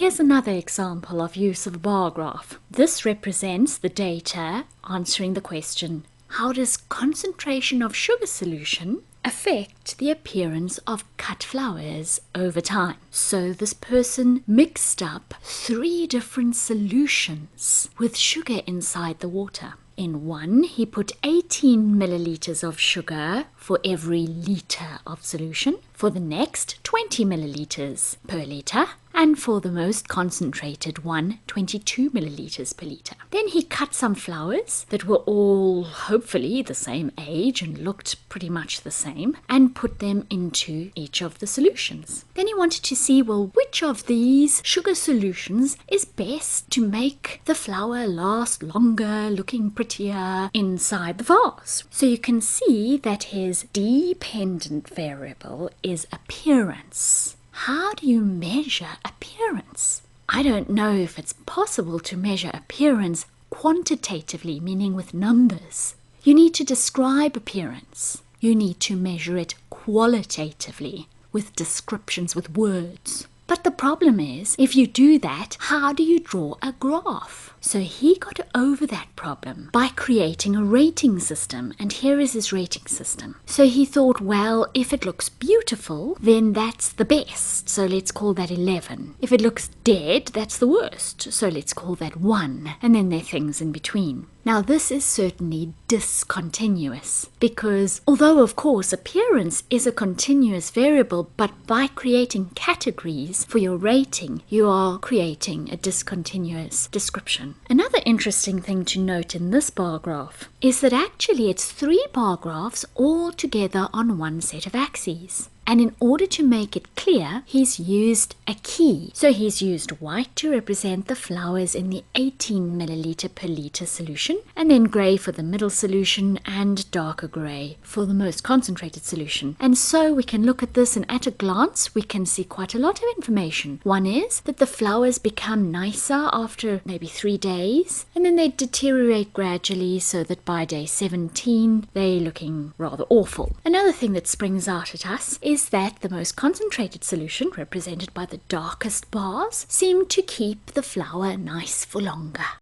Here's another example of use of a bar graph. This represents the data answering the question, how does concentration of sugar solution affect the appearance of cut flowers over time? So this person mixed up 3 different solutions with sugar inside the water. In one, he put 18 milliliters of sugar for every liter of solution. For the next, 20 milliliters per liter. And for the most concentrated one, 22 milliliters per liter. Then he cut some flowers that were all hopefully the same age and looked pretty much the same and put them into each of the solutions. Then he wanted to see, well, which of these sugar solutions is best to make the flower last longer, looking prettier inside the vase. So you can see that his dependent variable is appearance. How do you measure appearance? I don't know if it's possible to measure appearance quantitatively, meaning with numbers. You need to describe appearance. You need to measure it qualitatively, with descriptions, with words. But the problem is, if you do that, how do you draw a graph? So he got over that problem by creating a rating system, and here is his rating system. So he thought, well, if it looks beautiful, then that's the best, so let's call that 11. If it looks dead, that's the worst, so let's call that 1. And then there are things in between. Now this is certainly discontinuous, because although of course appearance is a continuous variable, but by creating categories for your rating, you are creating a discontinuous description. Another interesting thing to note in this bar graph is that actually it's 3 bar graphs all together on one set of axes. And in order to make it clear, he's used a key. So he's used white to represent the flowers in the 18 milliliter per liter solution, and then grey for the middle solution and darker grey for the most concentrated solution. And so we can look at this, and at a glance we can see quite a lot of information. One is that the flowers become nicer after maybe 3 days, and then they deteriorate gradually so that by day 17 they're looking rather awful. Another thing that springs out at us is that the most concentrated solution, represented by the darkest bars, seem to keep the flower nice for longer.